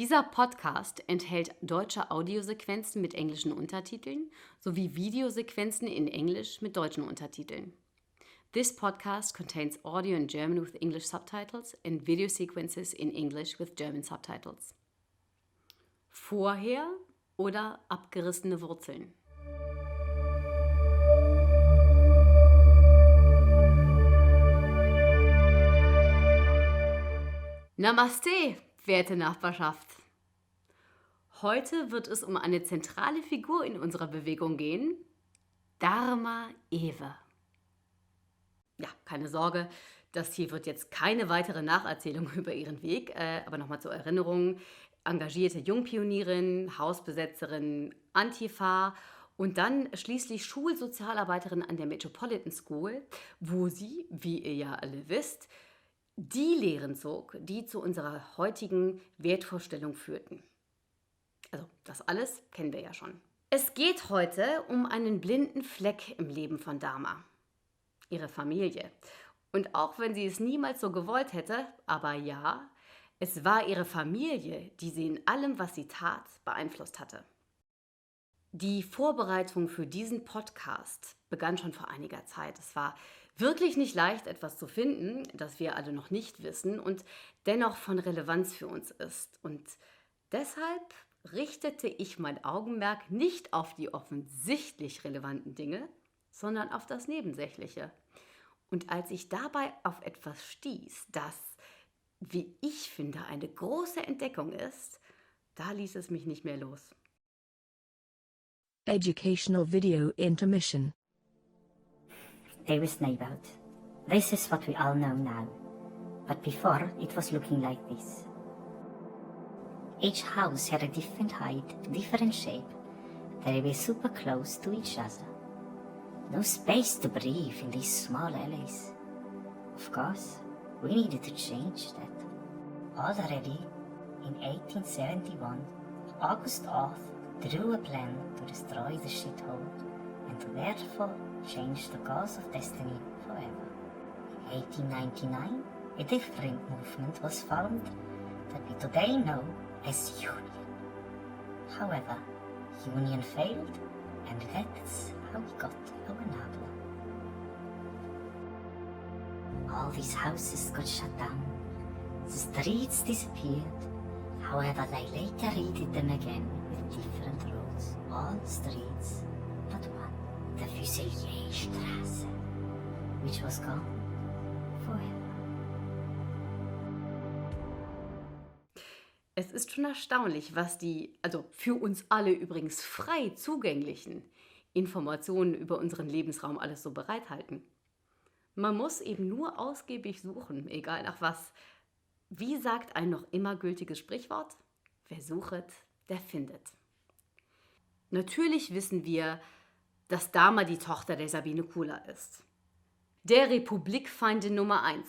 Dieser Podcast enthält deutsche Audiosequenzen mit englischen Untertiteln sowie Videosequenzen in Englisch mit deutschen Untertiteln. This podcast contains audio in German with English subtitles and video sequences in English with German subtitles. Vorher oder abgerissene Wurzeln. Namaste, werte Nachbarschaft! Heute wird es um eine zentrale Figur in unserer Bewegung gehen, Dharma Ewe. Ja, keine Sorge, das hier wird jetzt keine weitere Nacherzählung über ihren Weg, aber nochmal zur Erinnerung, engagierte Jungpionierin, Hausbesetzerin, Antifa und dann schließlich Schulsozialarbeiterin an der Metropolitan School, wo sie, wie ihr ja alle wisst, die Lehren zog, die zu unserer heutigen Wertvorstellung führten. Also das alles kennen wir ja schon. Es geht heute um einen blinden Fleck im Leben von Dharma, ihre Familie. Und auch wenn sie es niemals so gewollt hätte, aber ja, es war ihre Familie, die sie in allem, was sie tat, beeinflusst hatte. Die Vorbereitung für diesen Podcast begann schon vor einiger Zeit. Es war wirklich nicht leicht, etwas zu finden, das wir alle noch nicht wissen und dennoch von Relevanz für uns ist. Und deshalb richtete ich mein Augenmerk nicht auf die offensichtlich relevanten Dinge, sondern auf das Nebensächliche. Und als ich dabei auf etwas stieß, das, wie ich finde, eine große Entdeckung ist, da ließ es mich nicht mehr los. Educational video intermission. There was no doubt. This is what we all know now. But before, it was looking like this. Each house had a different height, different shape. They were super close to each other. No space to breathe in these small alleys. Of course, we needed to change that. Already, in 1871, August Oth drew a plan to destroy the shithole and to therefore change the course of destiny forever. In 1899, a different movement was formed that we today know as Union. However, Union failed, and that's how we got our NABLA. All these houses got shut down. The streets disappeared. However, they later redid them again with different roads. All streets but one, the Füsilierstraße, which was gone forever. Es ist schon erstaunlich, was die, also für uns alle übrigens frei zugänglichen Informationen über unseren Lebensraum alles so bereithalten. Man muss eben nur ausgiebig suchen, egal nach was. Wie sagt ein noch immer gültiges Sprichwort? Wer suchet, der findet. Natürlich wissen wir, dass Dharma die Tochter der Sabine Kula ist. Der Republikfeindin Nummer 1.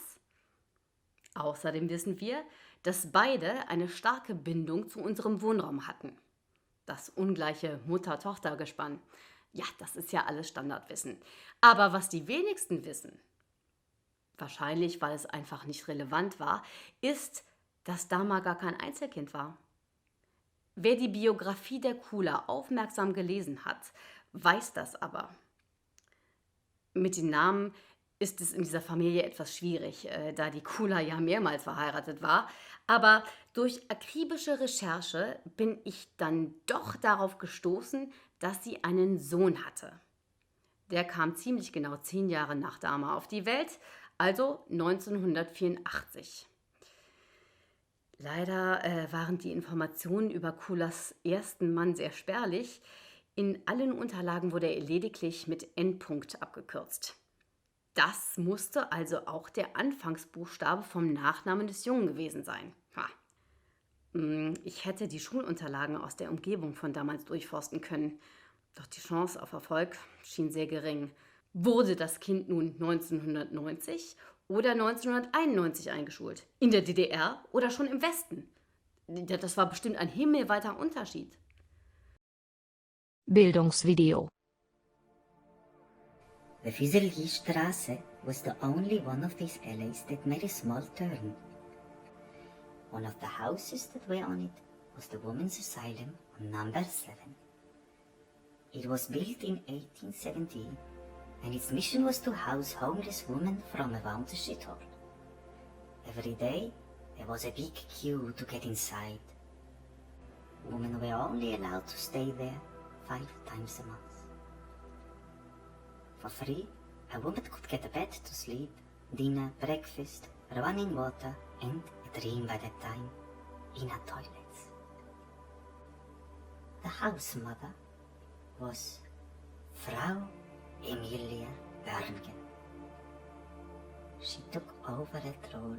Außerdem wissen wir, dass beide eine starke Bindung zu unserem Wohnraum hatten. Das ungleiche Mutter-Tochter-Gespann. Ja, das ist ja alles Standardwissen. Aber was die wenigsten wissen, wahrscheinlich weil es einfach nicht relevant war, ist, dass Dharma gar kein Einzelkind war. Wer die Biografie der Kula aufmerksam gelesen hat, weiß das aber. Mit den Namen ist es in dieser Familie etwas schwierig, da die Kula ja mehrmals verheiratet war. Aber durch akribische Recherche bin ich dann doch darauf gestoßen, dass sie einen Sohn hatte. Der kam ziemlich genau 10 Jahre nach Dharma auf die Welt, also 1984. Leider waren die Informationen über Kulas ersten Mann sehr spärlich. In allen Unterlagen wurde er lediglich mit N. abgekürzt. Das musste also auch der Anfangsbuchstabe vom Nachnamen des Jungen gewesen sein. Ich hätte die Schulunterlagen aus der Umgebung von damals durchforsten können, doch die Chance auf Erfolg schien sehr gering. Wurde das Kind nun 1990 oder 1991 eingeschult? In der DDR oder schon im Westen? Das war bestimmt ein himmelweiter Unterschied. Bildungsvideo. The Füsilierstraße was the only one of these alleys that made a small turn. One of the houses that were on it was the Women's Asylum on number 7. It was built in 1870, and its mission was to house homeless women from around the shithole. Every day, there was a big queue to get inside. Women were only allowed to stay there 5 times a month. For free, a woman could get a bed to sleep, dinner, breakfast, running water, and a dream by that time in a toilet. The house mother was Frau Emilia Bergen. She took over that role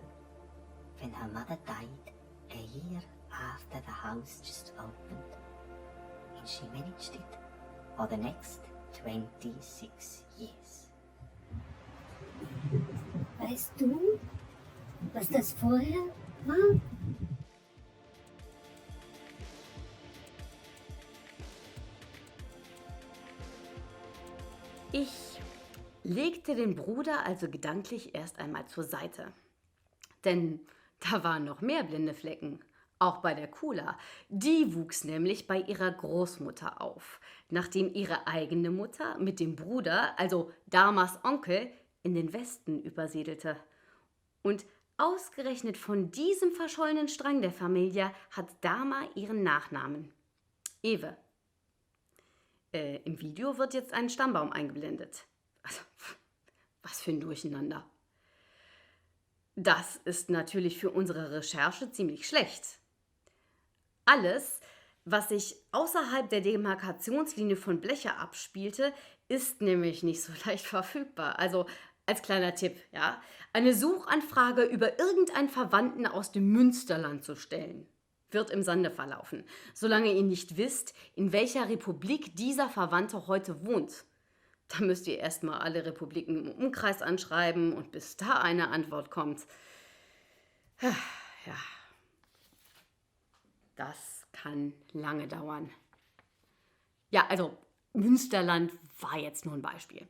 when her mother died a year after the house just opened, and she managed it for the next 26 years. Weißt du, was das vorher war? Ich legte den Bruder also gedanklich erst einmal zur Seite. Denn da waren noch mehr blinde Flecken, auch bei der Kula. Die wuchs nämlich bei ihrer Großmutter auf, nachdem ihre eigene Mutter mit dem Bruder, also Damas Onkel, in den Westen übersiedelte. Und ausgerechnet von diesem verschollenen Strang der Familie hat Dama ihren Nachnamen. Ewe. Im Video wird jetzt ein Stammbaum eingeblendet. Also, was für ein Durcheinander. Das ist natürlich für unsere Recherche ziemlich schlecht. Alles, was sich außerhalb der Demarkationslinie von Blecher abspielte, ist nämlich nicht so leicht verfügbar. Also als kleiner Tipp, ja, eine Suchanfrage über irgendeinen Verwandten aus dem Münsterland zu stellen, wird im Sande verlaufen, solange ihr nicht wisst, in welcher Republik dieser Verwandte heute wohnt. Da müsst ihr erstmal alle Republiken im Umkreis anschreiben und bis da eine Antwort kommt. Ja, das kann lange dauern. Ja, also Münsterland war jetzt nur ein Beispiel.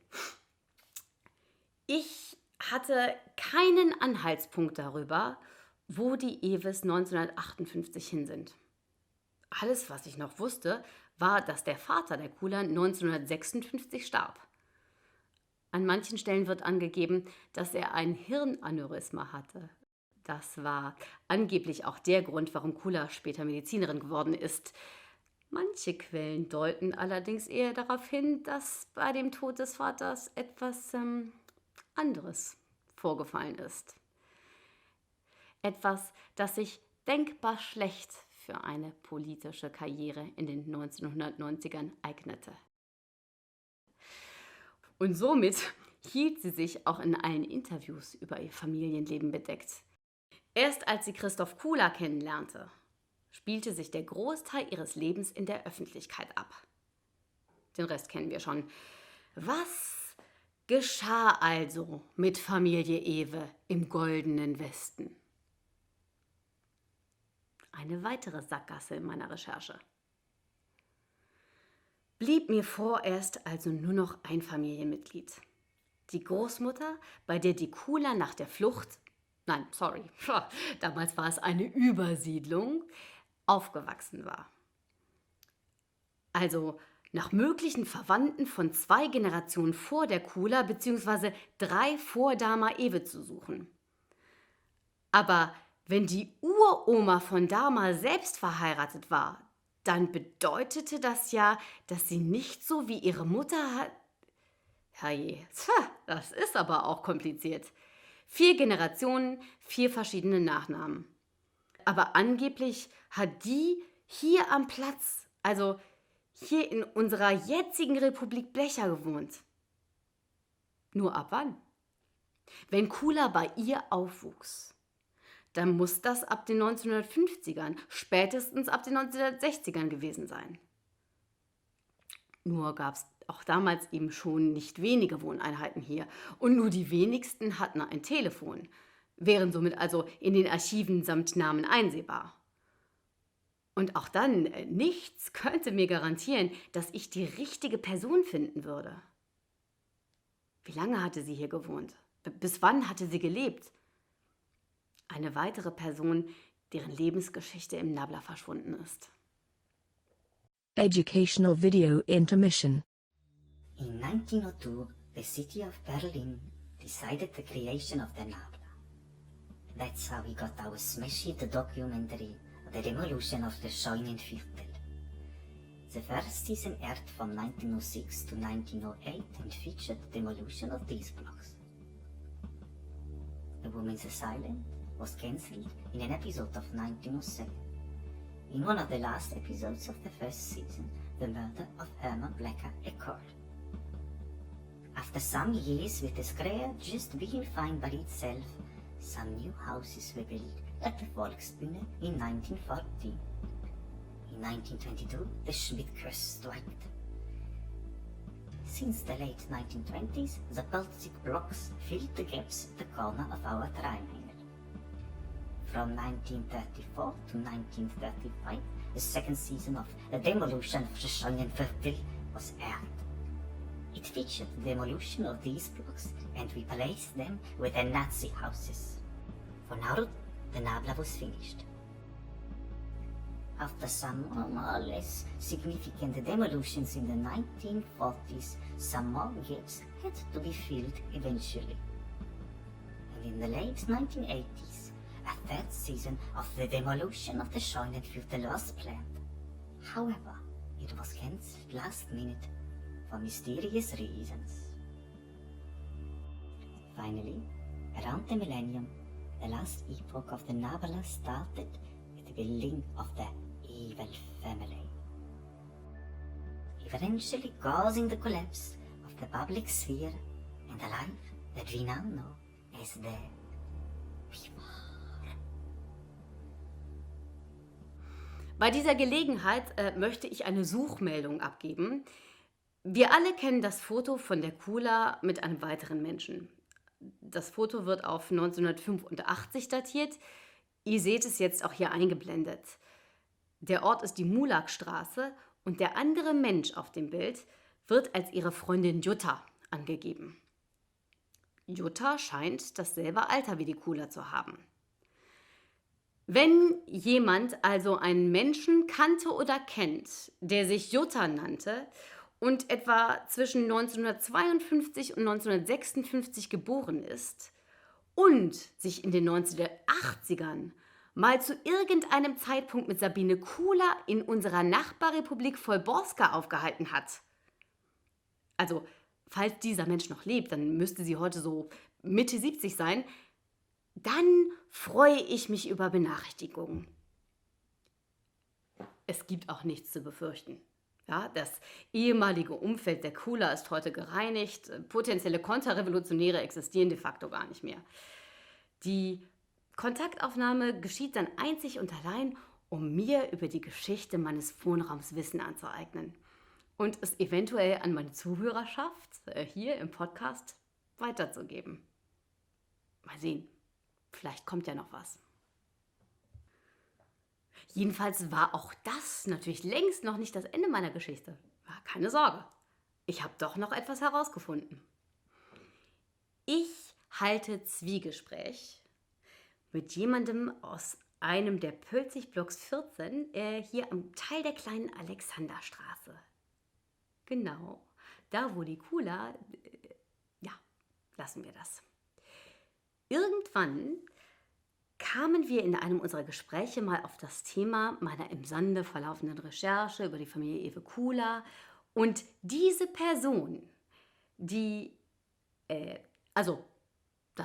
Ich hatte keinen Anhaltspunkt darüber, wo die Ewes 1958 hin sind. Alles, was ich noch wusste, war, dass der Vater der Kula 1956 starb. An manchen Stellen wird angegeben, dass er ein Hirnaneurysma hatte. Das war angeblich auch der Grund, warum Kula später Medizinerin geworden ist. Manche Quellen deuten allerdings eher darauf hin, dass bei dem Tod des Vaters etwas anderes vorgefallen ist. Etwas, das sich denkbar schlecht für eine politische Karriere in den 1990ern eignete. Und somit hielt sie sich auch in allen Interviews über ihr Familienleben bedeckt. Erst als sie Christoph Kula kennenlernte, spielte sich der Großteil ihres Lebens in der Öffentlichkeit ab. Den Rest kennen wir schon. Was geschah also mit Familie Ewe im Goldenen Westen? Eine weitere Sackgasse in meiner Recherche. Blieb mir vorerst also nur noch ein Familienmitglied. Die Großmutter, bei der die Kula nach der Flucht, damals war es eine Übersiedlung, aufgewachsen war. Also nach möglichen Verwandten von 2 Generationen vor der Kula bzw. 3 vor Dama Ewe zu suchen. Aber wenn die Uroma von Dama selbst verheiratet war, dann bedeutete das ja, dass sie nicht so wie ihre Mutter hat. Herrje, das ist aber auch kompliziert. 4 Generationen, 4 verschiedene Nachnamen. Aber angeblich hat die hier am Platz, also hier in unserer jetzigen Republik Blecher gewohnt. Nur ab wann? Wenn Kula bei ihr aufwuchs, dann muss das ab den 1950ern, spätestens ab den 1960ern gewesen sein. Nur gab es auch damals eben schon nicht wenige Wohneinheiten hier und nur die wenigsten hatten ein Telefon, wären somit also in den Archiven samt Namen einsehbar. Und auch dann, nichts könnte mir garantieren, dass ich die richtige Person finden würde. Wie lange hatte sie hier gewohnt? Bis wann hatte sie gelebt? Eine weitere Person, deren Lebensgeschichte im Nabla verschwunden ist. Educational video intermission. In 1902, the city of Berlin decided the creation of the Nabla. That's how we got our smash hit documentary, The Demolition of the Scheunenviertel. The first season aired from 1906 to 1908 and featured the demolition of these blocks. The Women's Asylum was cancelled in an episode of 1907. In one of the last episodes of the first season, the murder of Hermann Blecher occurred. After some years with the square just being fine by itself, some new houses were built at the Volksbühne in 1914. In 1922, the Schmidt-Curse striked. Since the late 1920s, the Baltic blocks filled the gaps at the corner of our Rheinheimer. From 1934 to 1935, the second season of The Demolition of the Scheunenviertel was aired. It featured the demolition of these blocks and replaced them with the Nazi houses. For now, the Nabla was finished. After some more or less significant demolitions in the 1940s, some more gaps had to be filled eventually. And in the late 1980s, a third season of The Demolition of the Scheunenviertel was planned. However, it was cancelled last minute for mysterious reasons. Finally, around the millennium, the last epoch of the Nabla started with the building of the evil family, eventually causing the collapse of the public sphere and the life that we now know as the Weimar. Bei dieser Gelegenheit möchte ich eine Suchmeldung abgeben. Wir alle kennen das Foto von der Kula mit einem weiteren Menschen. Das Foto wird auf 1985 datiert. Ihr seht es jetzt auch hier eingeblendet. Der Ort ist die Mulakstraße und der andere Mensch auf dem Bild wird als ihre Freundin Jutta angegeben. Jutta scheint dasselbe Alter wie die Kula zu haben. Wenn jemand also einen Menschen kannte oder kennt, der sich Jutta nannte und etwa zwischen 1952 und 1956 geboren ist und sich in den 1980ern mal zu irgendeinem Zeitpunkt mit Sabine Kula in unserer Nachbarrepublik Vollborska aufgehalten hat. Also, falls dieser Mensch noch lebt, dann müsste sie heute so Mitte 70 sein, dann freue ich mich über Benachrichtigungen. Es gibt auch nichts zu befürchten. Ja, das ehemalige Umfeld der Kula ist heute gereinigt. Potenzielle Konterrevolutionäre existieren de facto gar nicht mehr. Die Kontaktaufnahme geschieht dann einzig und allein, um mir über die Geschichte meines Wohnraums Wissen anzueignen und es eventuell an meine Zuhörerschaft hier im Podcast weiterzugeben. Mal sehen, vielleicht kommt ja noch was. Jedenfalls war auch das natürlich längst noch nicht das Ende meiner Geschichte. Ja, keine Sorge, ich habe doch noch etwas herausgefunden. Ich halte Zwiegespräch mit jemandem aus einem der Pölzig-Blocks 14, hier am Teil der kleinen Alexanderstraße. Genau, da wo die Kula, ja, lassen wir das. Irgendwann kamen wir in einem unserer Gespräche mal auf das Thema meiner im Sande verlaufenden Recherche über die Familie Ewe Kula. Und diese Person, das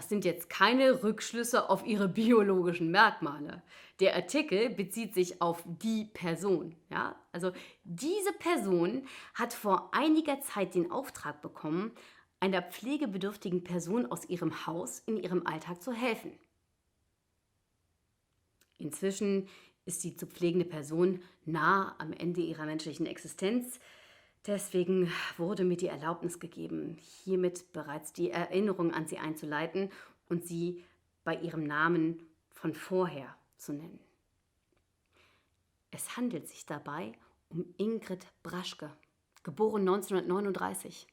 sind jetzt keine Rückschlüsse auf ihre biologischen Merkmale. Der Artikel bezieht sich auf die Person. Ja? Also diese Person hat vor einiger Zeit den Auftrag bekommen, einer pflegebedürftigen Person aus ihrem Haus in ihrem Alltag zu helfen. Inzwischen ist die zu pflegende Person nah am Ende ihrer menschlichen Existenz. Deswegen wurde mir die Erlaubnis gegeben, hiermit bereits die Erinnerung an sie einzuleiten und sie bei ihrem Namen von vorher zu nennen. Es handelt sich dabei um Ingrid Braschke, geboren 1939.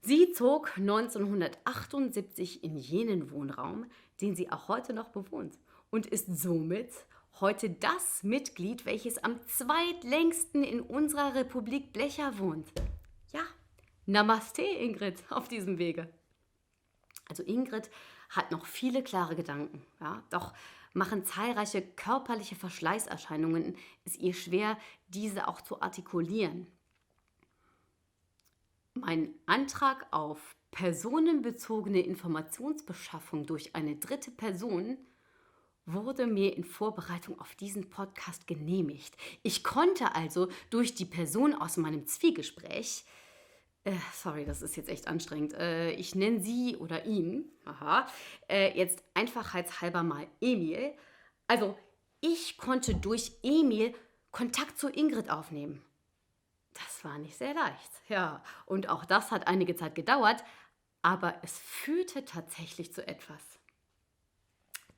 Sie zog 1978 in jenen Wohnraum, den sie auch heute noch bewohnt, und ist somit Heute das Mitglied, welches am zweitlängsten in unserer Republik Blecher wohnt. Ja, Namaste, Ingrid, auf diesem Wege. Also Ingrid hat noch viele klare Gedanken, ja, doch machen zahlreiche körperliche Verschleißerscheinungen es ihr schwer, diese auch zu artikulieren. Mein Antrag auf personenbezogene Informationsbeschaffung durch eine dritte Person wurde mir in Vorbereitung auf diesen Podcast genehmigt. Ich konnte also durch die Person aus meinem Zwiegespräch, sorry, das ist jetzt echt anstrengend, ich nenne sie oder ihn, jetzt einfachheitshalber mal Emil. Also ich konnte durch Emil Kontakt zu Ingrid aufnehmen. Das war nicht sehr leicht, ja. Und auch das hat einige Zeit gedauert, aber es führte tatsächlich zu etwas.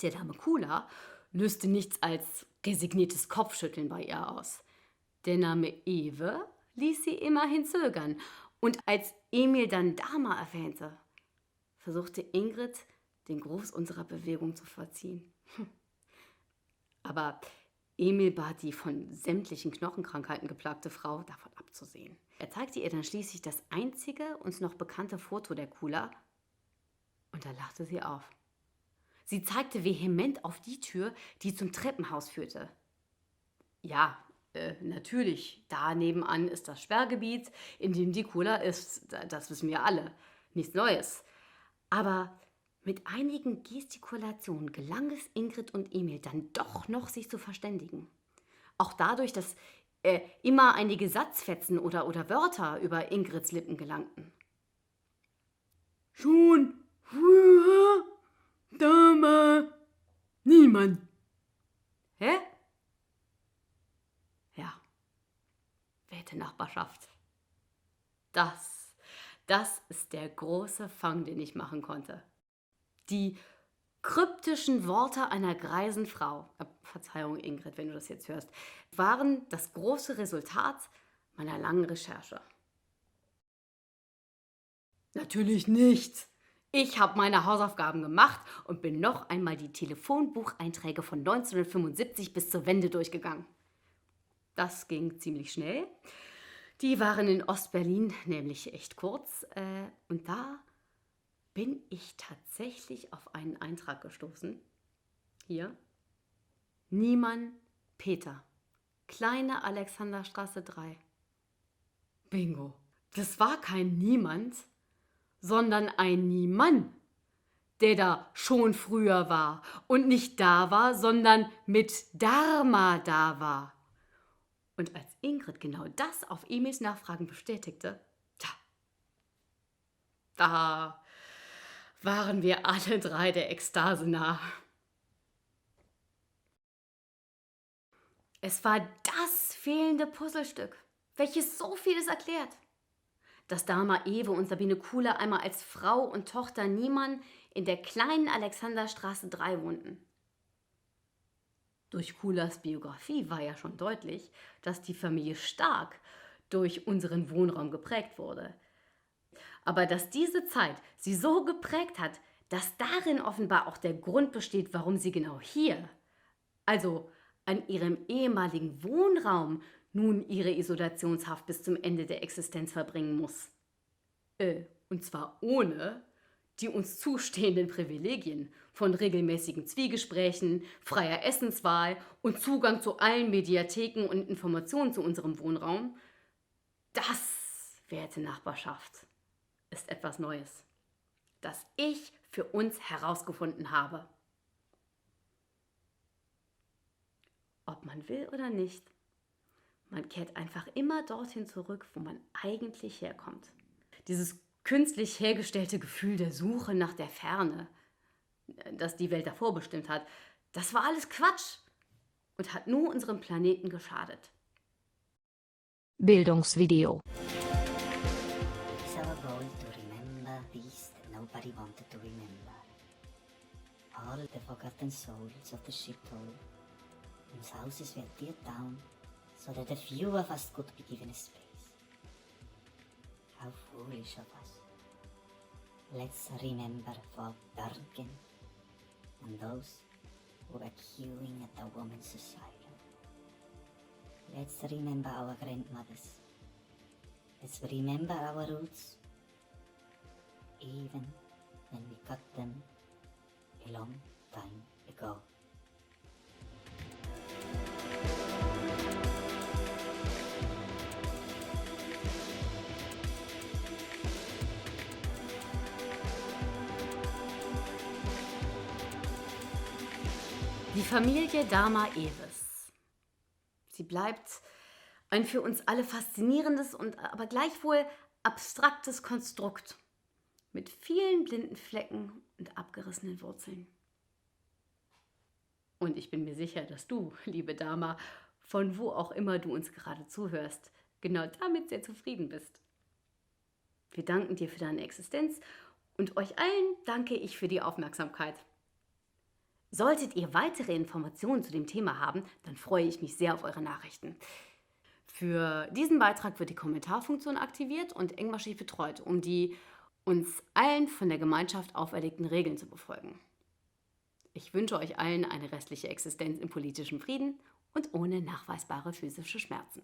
Der Dame Kula löste nichts als resigniertes Kopfschütteln bei ihr aus. Der Name Ewe ließ sie immerhin zögern. Und als Emil dann Dama erwähnte, versuchte Ingrid, den Gruß unserer Bewegung zu verziehen. Aber Emil bat die von sämtlichen Knochenkrankheiten geplagte Frau, davon abzusehen. Er zeigte ihr dann schließlich das einzige uns noch bekannte Foto der Kula und da lachte sie auf. Sie zeigte vehement auf die Tür, die zum Treppenhaus führte. Ja, natürlich, da nebenan ist das Sperrgebiet, in dem die Kula ist, das wissen wir alle, nichts Neues. Aber mit einigen Gestikulationen gelang es Ingrid und Emil dann doch noch, sich zu verständigen. Auch dadurch, dass immer einige Satzfetzen oder Wörter über Ingrids Lippen gelangten. Schon früher, Dame, niemand. Hä? Ja, werte Nachbarschaft. Das ist der große Fang, den ich machen konnte. Die kryptischen Worte einer greisen Frau, Verzeihung Ingrid, wenn du das jetzt hörst, waren das große Resultat meiner langen Recherche. Natürlich nicht. Ich habe meine Hausaufgaben gemacht und bin noch einmal die Telefonbucheinträge von 1975 bis zur Wende durchgegangen. Das ging ziemlich schnell. Die waren in Ostberlin nämlich echt kurz. Und da bin ich tatsächlich auf einen Eintrag gestoßen. Hier. Niemann Peter. Kleine Alexanderstraße 3. Bingo. Das war kein Niemand, sondern ein Niemann, der da schon früher war und nicht da war, sondern mit Dharma da war. Und als Ingrid genau das auf Emils Nachfragen bestätigte, da waren wir alle drei der Ekstase nah. Es war das fehlende Puzzlestück, welches so vieles erklärt. Dass Dama Ewe und Sabine Kula einmal als Frau und Tochter Niemann in der kleinen Alexanderstraße 3 wohnten. Durch Kulas Biografie war ja schon deutlich, dass die Familie stark durch unseren Wohnraum geprägt wurde. Aber dass diese Zeit sie so geprägt hat, dass darin offenbar auch der Grund besteht, warum sie genau hier, also an ihrem ehemaligen Wohnraum, nun ihre Isolationshaft bis zum Ende der Existenz verbringen muss. Und zwar ohne die uns zustehenden Privilegien von regelmäßigen Zwiegesprächen, freier Essenswahl und Zugang zu allen Mediatheken und Informationen zu unserem Wohnraum. Das, werte Nachbarschaft, ist etwas Neues, das ich für uns herausgefunden habe. Ob man will oder nicht, man kehrt einfach immer dorthin zurück, wo man eigentlich herkommt. Dieses künstlich hergestellte Gefühl der Suche nach der Ferne, das die Welt davor bestimmt hat, das war alles Quatsch und hat nur unserem Planeten geschadet. Bildungsvideo. It's our goal to remember these that nobody wanted to remember. All the forgotten souls of the ship toll, whose houses were teared down so that a few of us could be given a space. How foolish of us. Let's remember for Bergen and those who are queuing at the Women's Asylum. Let's remember our grandmothers. Let's remember our roots, even when we cut them a long time ago. Die Familie Dama-Ewes. Sie bleibt ein für uns alle faszinierendes und aber gleichwohl abstraktes Konstrukt mit vielen blinden Flecken und abgerissenen Wurzeln. Und ich bin mir sicher, dass du, liebe Dama, von wo auch immer du uns gerade zuhörst, genau damit sehr zufrieden bist. Wir danken dir für deine Existenz und euch allen danke ich für die Aufmerksamkeit. Solltet ihr weitere Informationen zu dem Thema haben, dann freue ich mich sehr auf eure Nachrichten. Für diesen Beitrag wird die Kommentarfunktion aktiviert und engmaschig betreut, um die uns allen von der Gemeinschaft auferlegten Regeln zu befolgen. Ich wünsche euch allen eine restliche Existenz im politischen Frieden und ohne nachweisbare physische Schmerzen.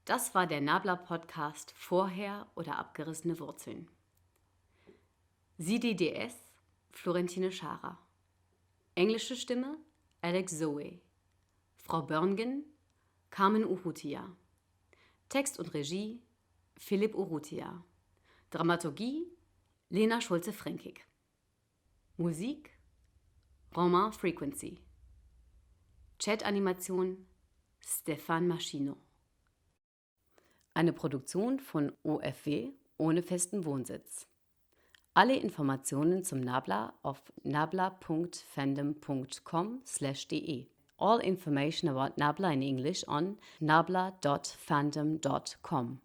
Das war der Nabla-Podcast Vorher oder abgerissene Wurzeln. SiDDS, Florentine Scharer. Englische Stimme, Alex Zoe. Frau Börngen, Carmen Urrutia. Text und Regie, Philipp Urrutia. Dramaturgie, Lena Schulze-Frenkig. Musik, Romain Frequency. Chat-Animation, Stefan Maschino. Eine Produktion von OFW ohne festen Wohnsitz. Alle Informationen zum Nabla auf nabla.fandom.com/de. All information about Nabla in English on nabla.fandom.com.